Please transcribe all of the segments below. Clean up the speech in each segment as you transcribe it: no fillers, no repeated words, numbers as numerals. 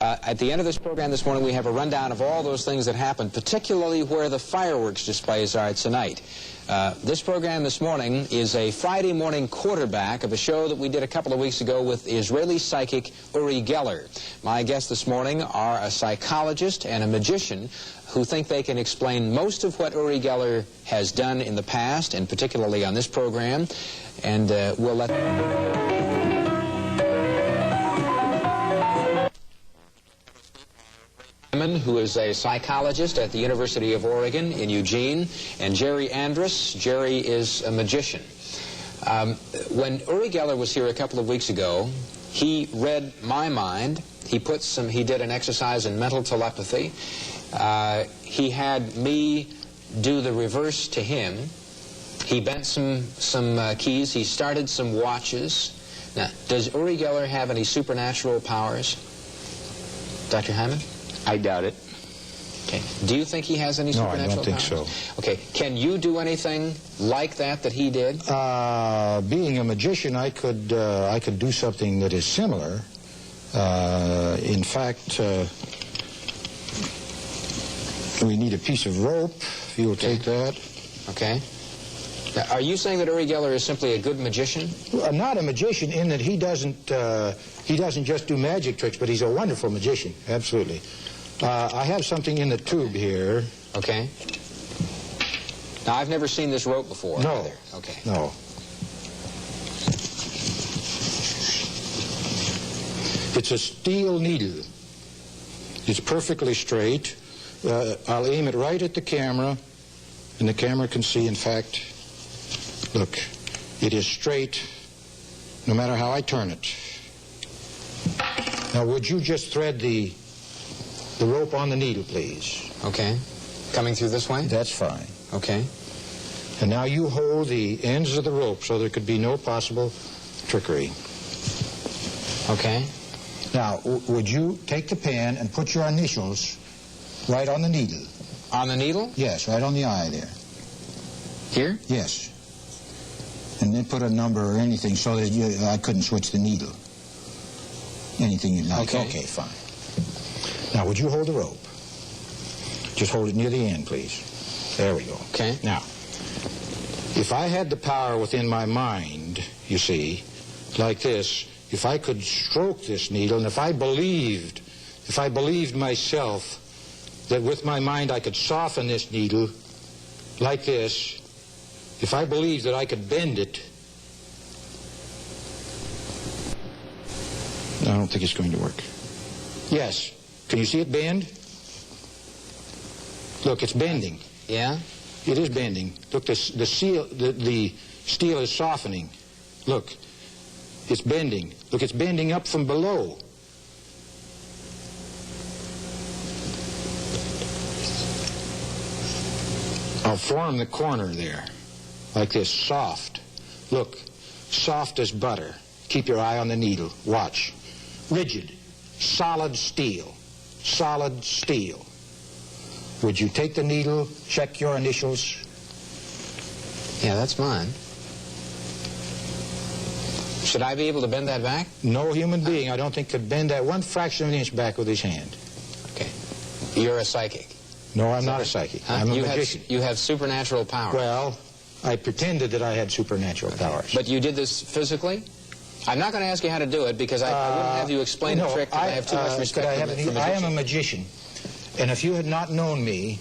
At the end of this program this morning, we have a rundown of all those things that happened, particularly where the fireworks displays are tonight. This program this morning is a Friday morning quarterback of a show that we did a couple of weeks ago with Israeli psychic Uri Geller. My guests this morning are a psychologist and a magician who think they can explain most of what Uri Geller has done in the past, and particularly on this program, and we'll let Hyman, who is a psychologist at the University of Oregon in Eugene, and Jerry Andrus. Jerry is a magician. When Uri Geller was here a couple of weeks ago, he read my mind. He did an exercise in mental telepathy. He had me do the reverse to him. He bent some keys. He started some watches. Now, does Uri Geller have any supernatural powers? Dr. Hyman? I doubt it. Okay. Do you think he has any supernatural powers? No, I don't think so. Okay. Can you do anything like that he did? Being a magician, I could do something that is similar. In fact, we need a piece of rope. If you'll take that. Okay. Now, are you saying that Uri Geller is simply a good magician? Well, not a magician in that he doesn't just do magic tricks, but he's a wonderful magician. Absolutely. I have something in the tube here. Okay. Now, I've never seen this rope before. No. Either. Okay. No. It's a steel needle. It's perfectly straight. I'll aim it right at the camera, and the camera can see, in fact, look, it is straight no matter how I turn it. Now, would you just thread the rope on the needle, please? Okay. Coming through this way? That's fine. Okay. And now you hold the ends of the rope so there could be no possible trickery. Okay. Now, would you take the pen and put your initials right on the needle? On the needle? Yes, right on the eye there. Here? Yes. And then put a number or anything so that I couldn't switch the needle. Anything you'd like. Okay. Okay, fine. Now, would you hold the rope? Just hold it near the end, please. There we go. Okay. Now, if I had the power within my mind, you see, like this, if I could stroke this needle, and if I believed myself that with my mind I could soften this needle like this, if I believed that I could bend it, I don't think it's going to work. Yes. Can you see it bend? Look, it's bending. Yeah? It is bending. Look, the steel is softening. Look, it's bending. Look, it's bending up from below. I'll form the corner there, like this, soft. Look, soft as butter. Keep your eye on the needle. Watch. Rigid, solid steel, solid steel. Would you take the needle, check your initials? Yeah, that's mine. Should I be able to bend that back? No human being, I don't think, could bend that one fraction of an inch back with his hand. Okay. You're a psychic. No, I'm not a psychic. Huh? I'm a magician. You have supernatural powers. Well, I pretended that I had supernatural powers. But you did this physically? I'm not going to ask you how to do it because I wouldn't have you explain the trick because I have too much respect for magicians. I am a magician, and if you had not known me,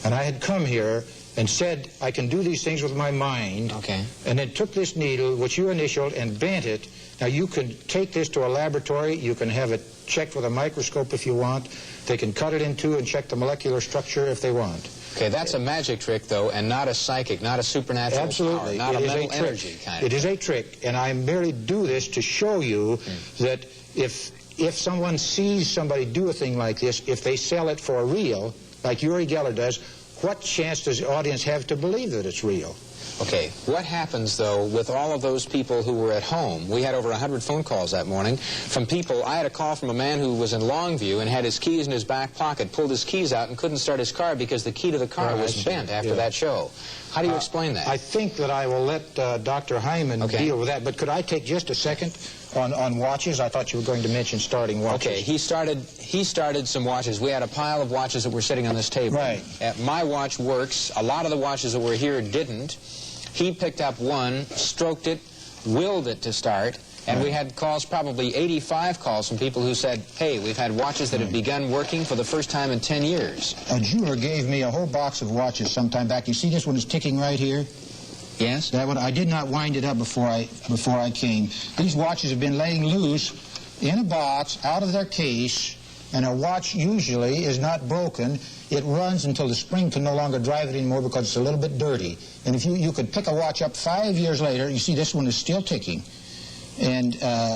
and I had come here and said I can do these things with my mind, okay, and then took this needle, which you initialed, and bent it, now you could take this to a laboratory, you can have it checked with a microscope if you want, they can cut it in two and check the molecular structure if they want. Okay, that's a magic trick, though, and not a psychic, not a supernatural Absolutely. power, not it a is mental a trick. energy kind of It is a trick, and I merely do this to show you that if someone sees somebody do a thing like this, if they sell it for real, like Uri Geller does, what chance does the audience have to believe that it's real? Okay, what happens, though, with all of those people who were at home? We had over 100 phone calls that morning from people. I had a call from a man who was in Longview and had his keys in his back pocket, pulled his keys out and couldn't start his car because the key to the car was bent after that show. How do you explain that? I think that I will let Dr. Hyman deal with that, but could I take just a second? on watches? I thought you were going to mention starting watches. Okay, he started some watches. We had a pile of watches that were sitting on this table. Right. My watch works. A lot of the watches that were here didn't. He picked up one, stroked it, willed it to start, and we had calls, probably 85 calls from people who said, hey, we've had watches that have begun working for the first time in 10 years. A jeweler gave me a whole box of watches some time back. You see this one is ticking right here? Yes? That one, I did not wind it up before I came. These watches have been laying loose in a box, out of their case, and a watch usually is not broken. It runs until the spring can no longer drive it anymore because it's a little bit dirty. And if you could pick a watch up 5 years later, you see this one is still ticking. And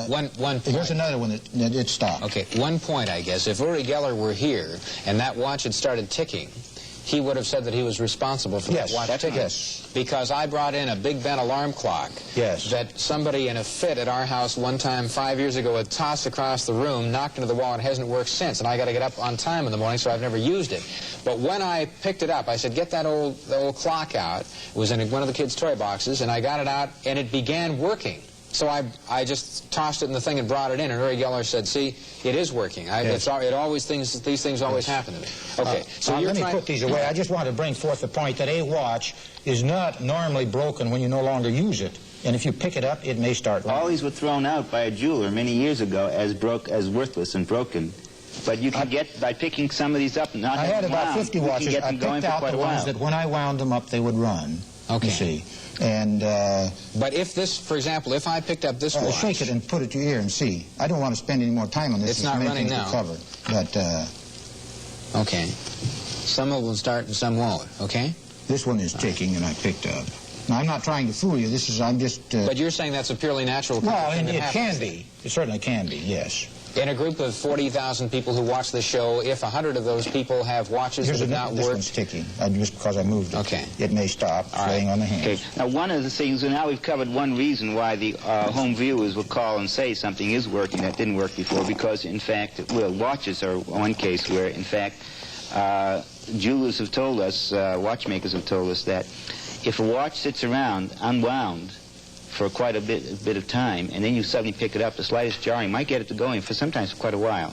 one point. Here's another one that it stopped. Okay, 1 point, I guess. If Uri Geller were here and that watch had started ticking, he would have said that he was responsible for that watch ticking. Yes. Because I brought in a Big Ben alarm clock that somebody in a fit at our house one time 5 years ago had tossed across the room, knocked into the wall, and hasn't worked since. And I got to get up on time in the morning, so I've never used it. But when I picked it up, I said, get that old clock out. It was in one of the kids' toy boxes, and I got it out, and it began working. So I just tossed it in the thing and brought it in, and Uri Geller said, see, it is working. These things always happen to me. Okay, so let me put these away. I just want to bring forth the point that a watch is not normally broken when you no longer use it. And if you pick it up, it may start running. All these were thrown out by a jeweler many years ago as worthless and broken. But you can get, by picking some of these up and not I had about 50 watches. I picked out the ones that when I wound them up, they would run. Okay. You see. And but if this, for example, if I picked up this watch, shake it and put it to your ear and see. I don't want to spend any more time on this. It's not running now. Cover. But okay, some of them start and some won't. Okay. This one is ticking, and I picked up. Now, I'm not trying to fool you. This is I'm just. But you're saying that's a purely natural. Well, and it can be. It certainly can be. Yes. In a group of 40,000 people who watch the show, if 100 of those people have watches that have not this worked... one's ticking, just because I moved it. Okay. It may stop, laying on the hand. Okay. Now, one of the things, and now we've covered one reason why the home viewers will call and say something is working that didn't work before, because, in fact, well, watches are one case where, in fact, jewelers have told us, watchmakers have told us that if a watch sits around unwound for quite a bit of time, and then you suddenly pick it up, the slightest jarring might get it to going for sometimes quite a while,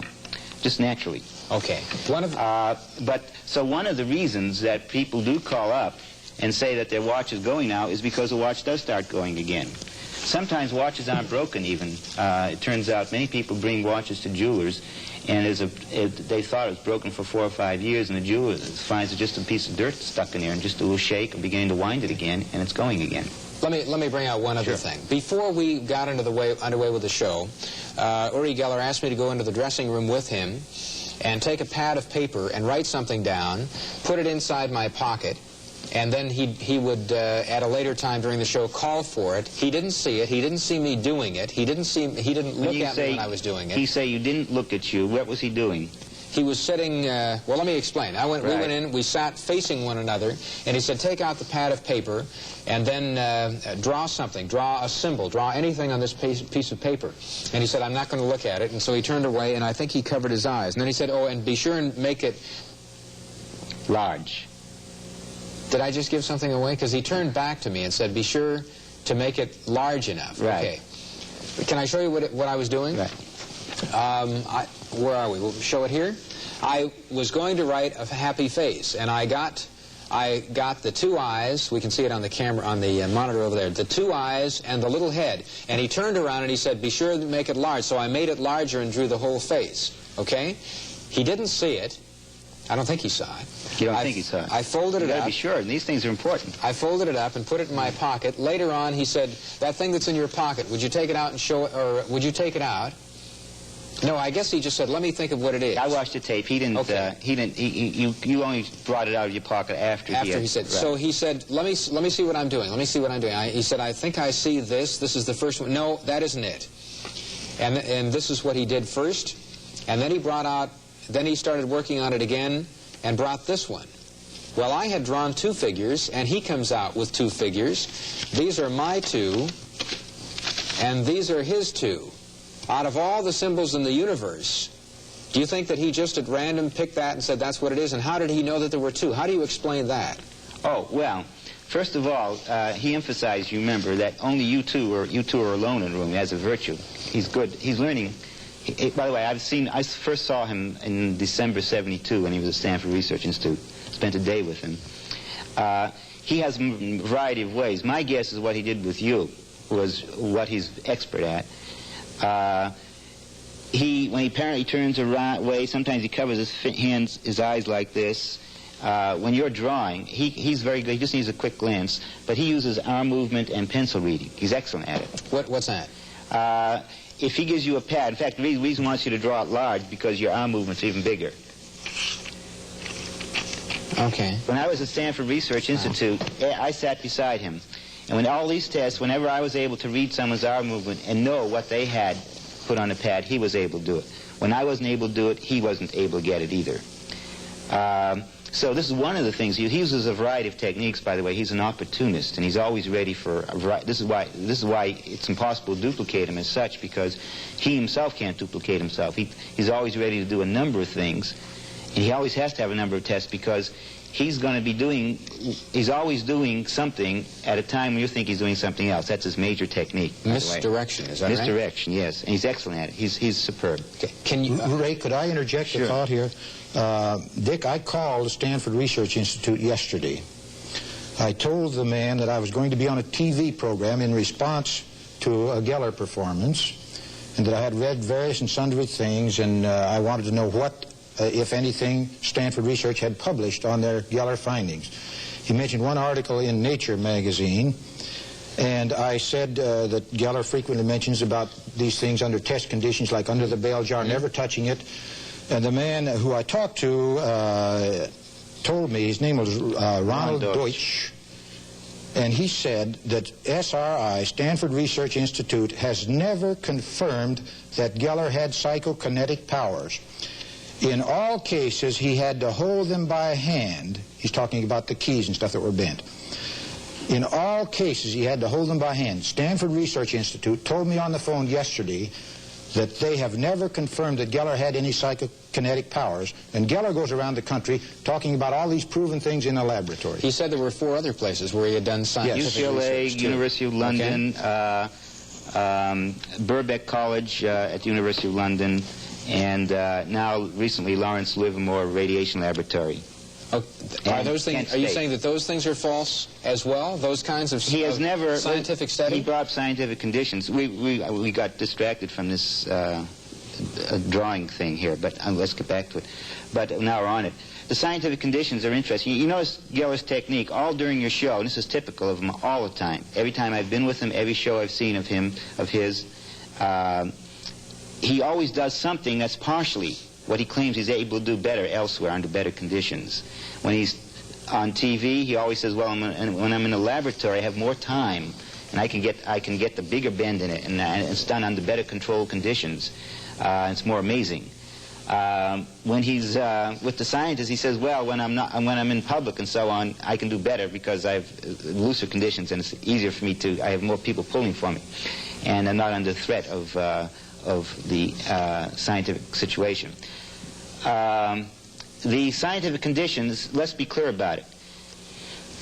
just naturally. Okay. So one of the reasons that people do call up and say that their watch is going now is because the watch does start going again. Sometimes watches aren't broken even. It turns out many people bring watches to jewelers, and they thought it was broken for 4 or 5 years, and the jeweler finds it's just a piece of dirt stuck in there, and just a little shake and beginning to wind it again, and it's going again. Let me bring out one other thing. Before we got underway with the show, Uri Geller asked me to go into the dressing room with him and take a pad of paper and write something down, put it inside my pocket, and then he would, at a later time during the show, call for it. He didn't see it. He didn't see me doing it. He didn't look at me when I was doing it. He say you didn't look at you. What was he doing? He was sitting, well, let me explain. We went in, we sat facing one another, and he said, take out the pad of paper, and then draw something, draw a symbol, draw anything on this piece of paper. And he said, I'm not going to look at it. And so he turned away, and I think he covered his eyes. And then he said, oh, and be sure and make it large. Did I just give something away? Because he turned back to me and said, be sure to make it large enough. Right. Okay. Can I show you what I was doing? Right. Where are we? We'll show it here. I was going to write a happy face, and I got the 2 eyes. We can see it on the camera, on the monitor over there. The 2 eyes and the little head. And he turned around and he said, be sure to make it large. So I made it larger and drew the whole face. Okay? He didn't see it. I don't think he saw it. You don't think he saw it? I folded it up. You gotta be sure. These things are important. I folded it up and put it in my pocket. Later on, he said, that thing that's in your pocket, would you take it out and show it, or would you take it out? No, I guess he just said, let me think of what it is. I watched the tape. He didn't, okay. You only brought it out of your pocket after he said. Right. So he said, let me see what I'm doing. Let me see what I'm doing. He said, I think I see this. This is the first one. No, that isn't it. And this is what he did first. And then he brought out, then he started working on it again and brought this one. Well, I had drawn 2 figures, and he comes out with 2 figures. These are my 2, and these are his 2. Out of all the symbols in the universe, do you think that he just at random picked that and said that's what it is? And how did he know that there were 2? How do you explain that? Oh, well, First of all, he emphasized, you remember, that only you two are alone in the room as a virtue. He's good. He's learning. By the way, I first saw him in December '72 when he was at Stanford Research Institute. Spent a day with him. He has a variety of ways. My guess is what he did with you was what he's expert at. When he apparently turns away, sometimes he covers his eyes like this. When you're drawing, he's very good. He just needs a quick glance, but he uses arm movement and pencil reading. He's excellent at it. What's that? If he gives you a pad, in fact, the reason he wants you to draw it large because your arm movement's even bigger. Okay. When I was at Stanford Research Institute, I sat beside him. And when all these tests, whenever I was able to read someone's arm movement and know what they had put on the pad, he was able to do it. When I wasn't able to do it, he wasn't able to get it either. So this is one of the things. He uses a variety of techniques, by the way. He's an opportunist, and he's always ready for a variety. This is why it's impossible to duplicate him as such, because he himself can't duplicate himself. He's always ready to do a number of things, and he always has to have a number of tests because he's always doing something at a time when you think he's doing something else. That's his major technique. Misdirection, is that right? Misdirection, yes. And he's excellent at it. He's superb. Okay. Can you... Ray, could I interject a thought here? Dick, I called the Stanford Research Institute yesterday. I told the man that I was going to be on a TV program in response to a Geller performance, and that I had read various and sundry things, and I wanted to know what, if anything, Stanford Research had published on their Geller findings. He mentioned one article in Nature magazine, and I said that Geller frequently mentions about these things under test conditions, like under the bell jar, never touching it. And the man who I talked to told me, his name was Ronald Deutsch, and he said that SRI, Stanford Research Institute, has never confirmed that Geller had psychokinetic powers. In all cases, he had to hold them by hand. He's talking about the keys and stuff that were bent. In all cases, he had to hold them by hand. Stanford Research Institute told me on the phone yesterday that they have never confirmed that Geller had any psychokinetic powers. And Geller goes around the country talking about all these proven things in a laboratory. He said there were 4 other places where he had done scientific research. UCLA, University of London, Birkbeck College at the University of London, and now recently Lawrence Livermore Radiation Laboratory. Are those things? Are you saying that those things are false as well? Those kinds of scientific study? He brought up scientific conditions. We got distracted from this drawing thing here, but let's get back to it. But now we're on it. The scientific conditions are interesting. You notice Geller's technique all during your show, and this is typical of him all the time. Every time I've been with him, every show I've seen of his, he always does something that's partially what he claims he's able to do better elsewhere under better conditions. When he's on TV, he always says, well, when I'm in the laboratory, I have more time, and I can get the bigger bend in it, and it's done under better controlled conditions. It's more amazing. When he's with the scientists, he says, well, when I'm in public and so on, I can do better because I have looser conditions, and it's easier for me I have more people pulling for me, and I'm not under threat of the scientific situation. The scientific conditions, let's be clear about it.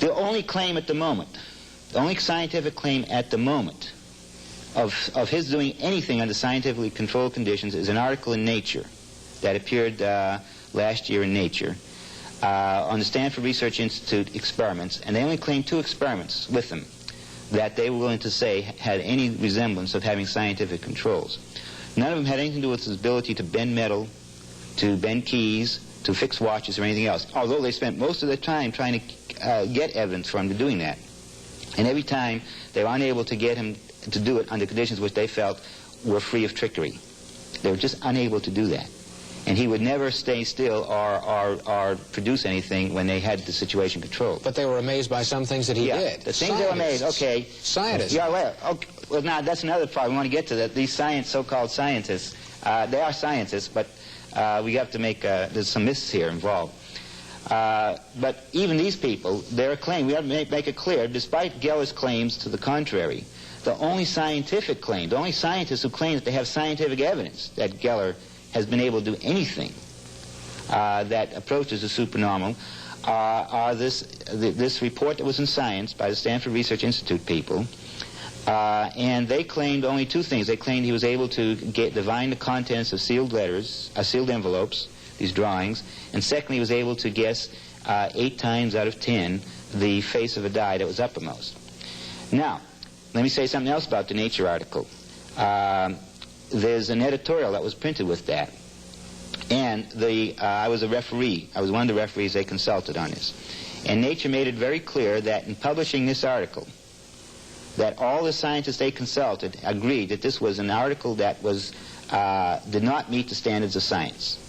The only claim at the moment, the only scientific claim at the moment of his doing anything under scientifically controlled conditions is an article in Nature that appeared last year in Nature on the Stanford Research Institute experiments, and they only claimed 2 experiments with them that they were willing to say had any resemblance of having scientific controls. None of them had anything to do with his ability to bend metal, to bend keys, to fix watches or anything else, although they spent most of their time trying to get evidence for him to doing that. And every time they were unable to get him to do it under conditions which they felt were free of trickery. They were just unable to do that. And he would never stay still or produce anything when they had the situation controlled. But they were amazed by some things that he did. The things they were amazed, okay. Scientists. Yeah, well, now that's another problem. We want to get to that. These so-called scientists, they are scientists, but we have to make, there's some myths here involved. But even these people, their claim, we have to make it clear, despite Geller's claims to the contrary, the only scientific claim, the only scientists who claim that they have scientific evidence that Geller has been able to do anything that approaches the supernormal are this report that was in Science by the Stanford Research Institute people, and they claimed only two things. They claimed he was able to divine the contents of sealed letters, sealed envelopes, these drawings, and secondly, he was able to guess 8 times out of 10 the face of a die that was uppermost. Now, let me say something else about the Nature article. There's an editorial that was printed with that, and I was a referee. I was one of the referees they consulted on this. And Nature made it very clear that in publishing this article, that all the scientists they consulted agreed that this was an article that did not meet the standards of science.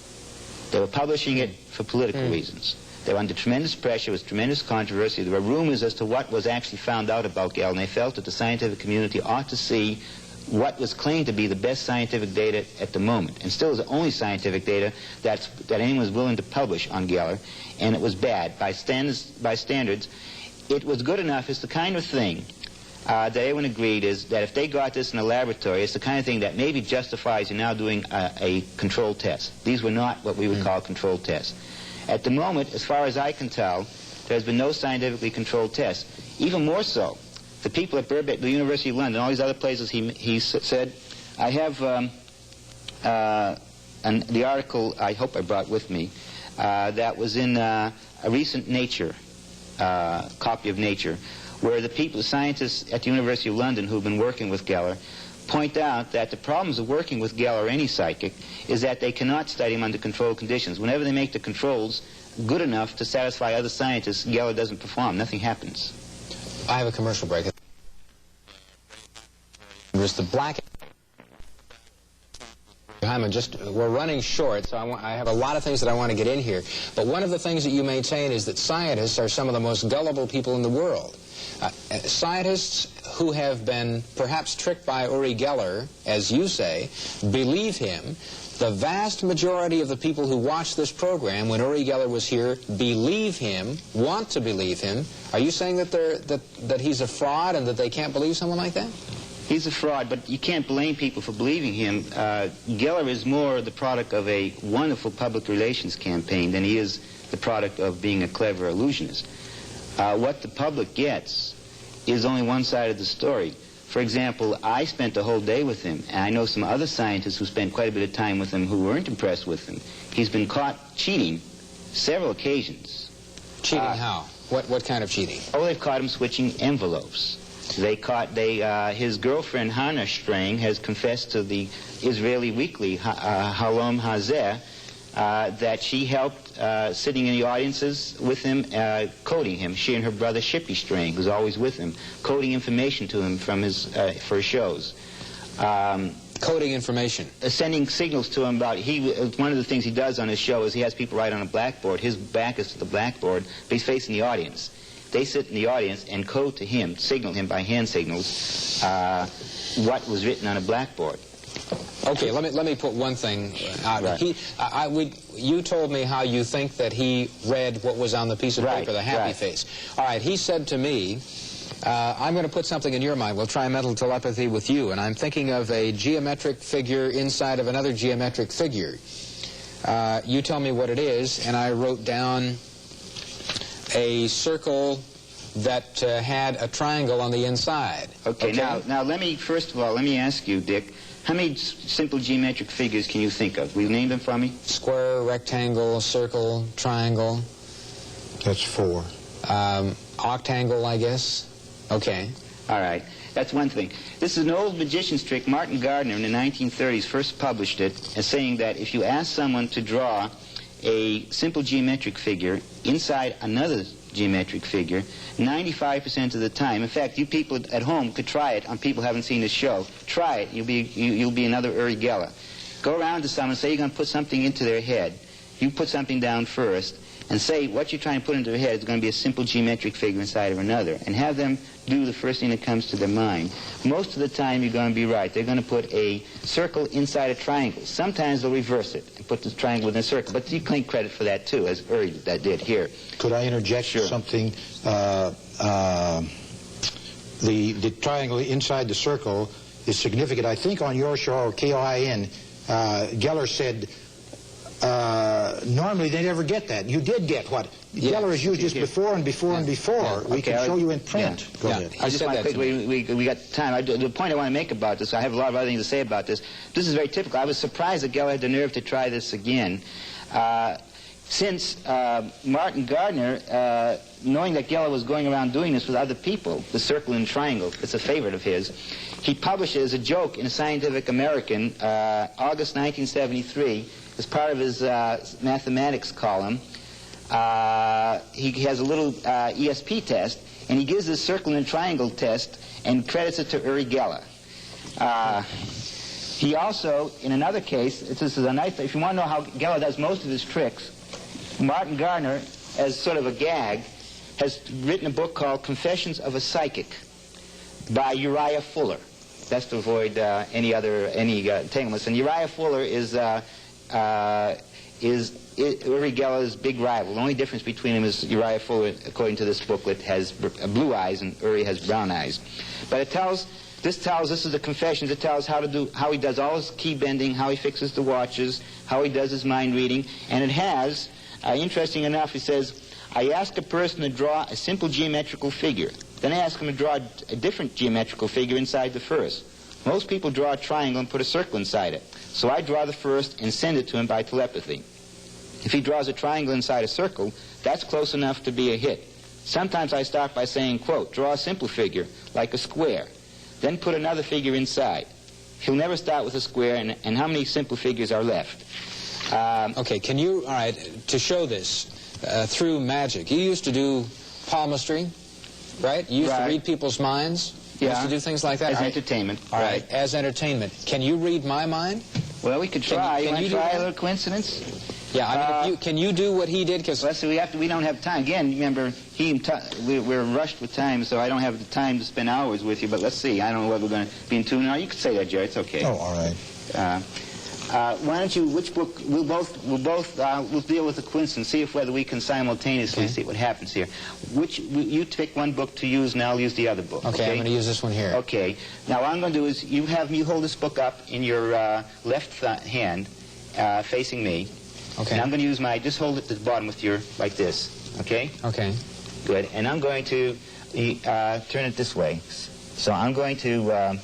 They were publishing it for political reasons. They were under tremendous pressure. There was tremendous controversy. There were rumors as to what was actually found out about Geller, and they felt that the scientific community ought to see what was claimed to be the best scientific data at the moment, and still is the only scientific data that anyone was willing to publish on Geller, and it was bad. By standards, it was good enough. It's the kind of thing that everyone agreed is that if they got this in a laboratory, it's the kind of thing that maybe justifies you now doing a controlled test. These were not what we would call controlled tests. At the moment, as far as I can tell, there's been no scientifically controlled test. Even more so, the people at Birkbeck, the University of London, all these other places, he said, I have the article I hope I brought with me that was in a recent Nature, copy of Nature, where the scientists at the University of London who've been working with Geller point out that the problems of working with Geller or any psychic is that they cannot study him under controlled conditions. Whenever they make the controls good enough to satisfy other scientists, Geller doesn't perform. Nothing happens. I have a commercial break. There's the black... Hyman, we're running short, so I have a lot of things that I want to get in here. But one of the things that you maintain is that scientists are some of the most gullible people in the world. Scientists who have been perhaps tricked by Uri Geller, as you say, believe him. The vast majority of the people who watched this program when Uri Geller was here believe him, want to believe him. Are you saying that that he's a fraud and that they can't believe someone like that? He's a fraud, but you can't blame people for believing him. Geller is more the product of a wonderful public relations campaign than he is the product of being a clever illusionist. What the public gets is only one side of the story. For example, I spent the whole day with him, and I know some other scientists who spent quite a bit of time with him who weren't impressed with him. He's been caught cheating several occasions. Cheating how? What kind of cheating? Oh, they've caught him switching envelopes. His girlfriend, Hannah Strang, has confessed to the Israeli weekly, Halom Hazeh, that she helped sitting in the audiences with him, coding him. She and her brother, Shippy Strang, who's always with him, coding information to him from for his shows. Coding information? Sending signals to him about... one of the things he does on his show is he has people write on a blackboard. His back is to the blackboard, but he's facing the audience. They sit in the audience and code to him, signal him by hand signals, what was written on a blackboard. Okay, let me put one thing out. Right. You told me how you think that he read what was on the piece of paper, the happy face. All right, he said to me, I'm going to put something in your mind. We'll try mental telepathy with you, and I'm thinking of a geometric figure inside of another geometric figure. You tell me what it is, and I wrote down a circle that had a triangle on the inside. Okay. Now first of all, let me ask you, Dick, how many simple geometric figures can you think of? Will you name them for me? Square, rectangle, circle, triangle. That's 4. Octangle, I guess. Okay. All right. That's one thing. This is an old magician's trick. Martin Gardner in the 1930s first published it as saying that if you ask someone to draw a simple geometric figure inside another geometric figure, 95% of the time, in fact, you people at home could try it on people who haven't seen this show. Try it. You'll be another Uri Geller. Go around to someone, say you're going to put something into their head. You put something down first, and say what you're trying to put into their head is going to be a simple geometric figure inside of another, and have them do the first thing that comes to their mind. Most of the time, you're going to be right. They're going to put a circle inside a triangle. Sometimes they'll reverse it and put the triangle within a circle, but you claim credit for that, too, as Uri did here. Could I interject something? The triangle inside the circle is significant. I think on your show, KOIN, Geller said normally they never get that. You did get what? Geller is used just before and before and before. Yeah. We can show you in print. Go ahead. I just want to quickly, we got time. The point I want to make about this, I have a lot of other things to say about this. This is very typical. I was surprised that Geller had the nerve to try this again. Since Martin Gardner, knowing that Geller was going around doing this with other people, the circle and triangle, it's a favorite of his, he published it as a joke in Scientific American, August 1973, as part of his mathematics column. He has a little ESP test, and he gives this circle and triangle test and credits it to Uri Geller. He also, in another case, this is a nice, if you want to know how Geller does most of his tricks, Martin Gardner, as sort of a gag, has written a book called Confessions of a Psychic by Uriah Fuller. That's to avoid any entanglements. And Uriah Fuller is Uri Geller's big rival. The only difference between him is Uriah Fuller, according to this booklet, has blue eyes and Uri has brown eyes. But it tells, this is the Confessions. It tells how he does all his key bending, how he fixes the watches, how he does his mind reading, and it has. Interesting enough, he says, I ask a person to draw a simple geometrical figure. Then I ask him to draw a different geometrical figure inside the first. Most people draw a triangle and put a circle inside it. So I draw the first and send it to him by telepathy. If he draws a triangle inside a circle, that's close enough to be a hit. Sometimes I start by saying, quote, draw a simple figure, like a square. Then put another figure inside. He'll never start with a square, and how many simple figures are left? Okay, can you, all right, to show this through magic, you used to do palmistry, right? You used to read people's minds? You used to do things like that? As entertainment. All right, as entertainment. Can you read my mind? Well, we could try. Can you try a little coincidence? Yeah, I mean, can you do what he did? Because we don't have time. Again, remember, we're rushed with time, so I don't have the time to spend hours with you. But let's see. I don't know whether we're going to be in tune now. You could say that, Jerry. It's okay. Oh, all right. Why don't you? Which book? We'll deal with the coincidence. See if whether we can simultaneously see what happens here. You pick one book to use, and I'll use the other book. Okay, I'm going to use this one here. Okay. Now what I'm going to do is you hold this book up in your left hand, facing me. Okay. And I'm going to use just hold it to the bottom with like this. Okay. Okay. Good. And I'm going to turn it this way. So I'm going to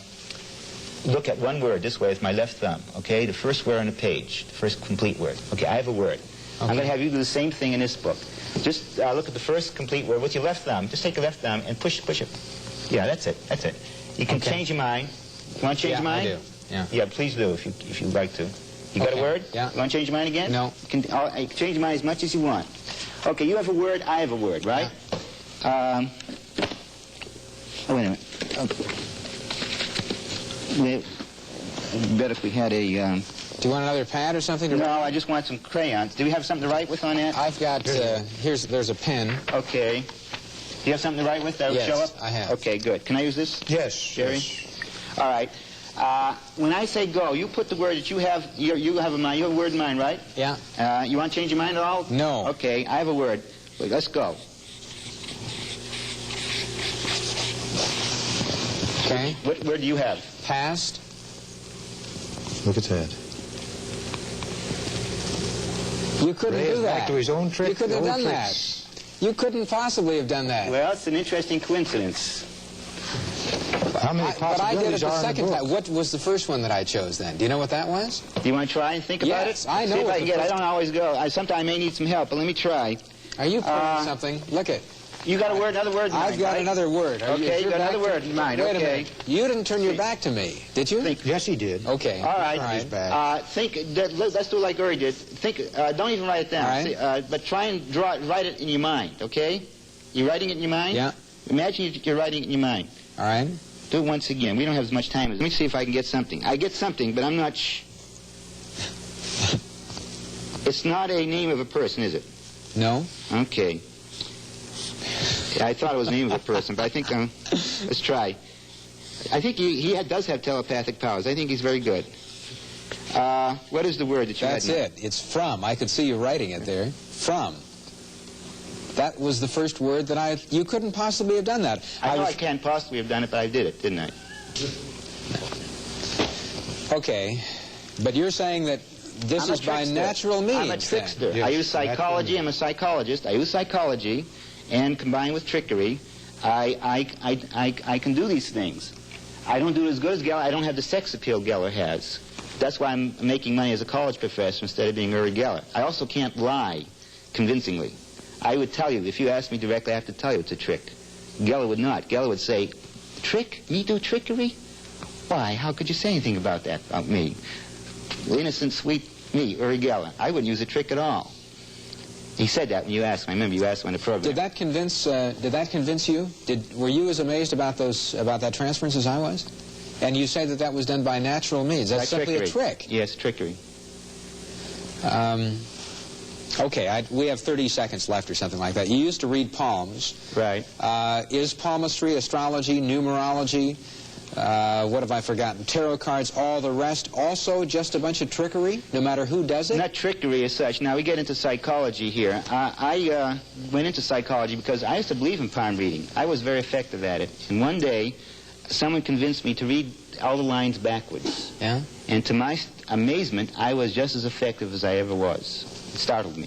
look at one word this way with my left thumb, okay? The first word on the page, the first complete word. Okay, I have a word. Okay. I'm going to have you do the same thing in this book. Just look at the first complete word with your left thumb. Just take your left thumb and push it. Yeah, that's it. That's it. You can change your mind. You want to change your mind? I do. Yeah. Yeah, please do if you'd like to. You got a word? Yeah. You want to change your mind again? No. You can change your mind as much as you want. Okay, you have a word, I have a word, right? Yeah. Oh, wait a minute. Okay. Better if we had a... Do you want another pad or something? No, I just want some crayons. Do we have something to write with on that? I've got, there's a pen. Okay. Do you have something to write with that will show up? Yes, I have. Okay, good. Can I use this? Yes. Jerry? Yes. All right. When I say go, you put the word that you have a mind. You have a word in mind, right? Yeah. You want to change your mind at all? No. Okay, I have a word. Wait, let's go. Okay. What word do you have? Past. Look at that. You couldn't do that. Back to his own trick. You couldn't have done that. You couldn't possibly have done that. Well, it's an interesting coincidence. How many But I did it possibilities the are in the second book? time. What was the first one that I chose then? Do you know what that was? Do you want to try and think about it? Yes, I know See if what I the can get it. I first- don't always go. Sometimes I may need some help, but let me try. Are you putting something? Look it. You got a word, another word in mind, I've got right? another word. Okay, you got another word in mind. Wait a Okay. minute. You didn't turn your back to me, did you? Think. Yes, he did. Okay. All right. He's back. Let's do like Uri did. Think. Don't even write it down. All right. See, but try and write it in your mind. Okay? You writing it in your mind? Yeah. Imagine you're writing it in your mind. All right. Do it once again. We don't have as much time as. Let me see if I can get something. I get something, but I'm not. It's not a name of a person, is it? No. Okay. I thought it was the name of a person, but I think let's try. I think he does have telepathic powers. I think he's very good. What is the word that you That's had? it. It's from. I could see you writing it there. From. That was the first word that you couldn't possibly have done that. I know I can't possibly have done it, but I did it, didn't I? Okay. But you're saying that this is by natural means. I'm a trickster. Yes, I use psychology. I'm a psychologist. I use psychology, and combined with trickery, I can do these things. I don't do it as good as Geller. I don't have the sex appeal Geller has. That's why I'm making money as a college professor instead of being Uri Geller. I also can't lie convincingly. I would tell you, if you ask me directly, I have to tell you it's a trick. Geller would not. Geller would say, trick? Me do trickery? Why? How could you say anything about that, about me? Innocent, sweet me, Uri Geller. I wouldn't use a trick at all. He said that when you asked me. I remember you asked him on the program. Did that convince you? Were you as amazed about that transference as I was? And you say that that was done by natural means. That's simply a trick. Yes, trickery. Okay, we have 30 seconds left or something like that. You used to read palms. Right. Is palmistry, astrology, numerology, what have I forgotten? Tarot cards, all the rest, also just a bunch of trickery, no matter who does it? Not trickery as such. Now, we get into psychology here. I went into psychology because I used to believe in palm reading. I was very effective at it. And one day, someone convinced me to read all the lines backwards. Yeah? And to my amazement, I was just as effective as I ever was. It startled me.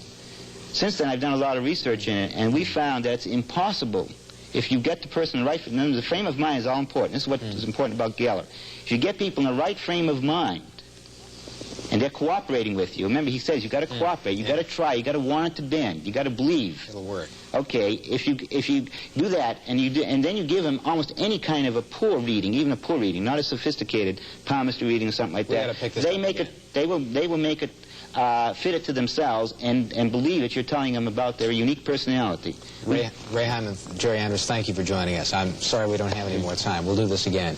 Since then, I've done a lot of research in it, and we found that it's impossible. If you get the person in the right frame, the frame of mind is all important. This is what is important about Geller. If you get people in the right frame of mind, and they're cooperating with you, remember he says you got to cooperate, you got to try, you got to want it to bend, you got to believe. It'll work. Okay, if you do that, and then you give them almost any kind of a poor reading, even a poor reading, not a sophisticated palmistry reading or something like that, they make it. They will make it. Fit it to themselves and believe that you're telling them about their unique personality. Ray Hyman, Jerry Andrus, thank you for joining us. I'm sorry we don't have any more time. We'll do this again.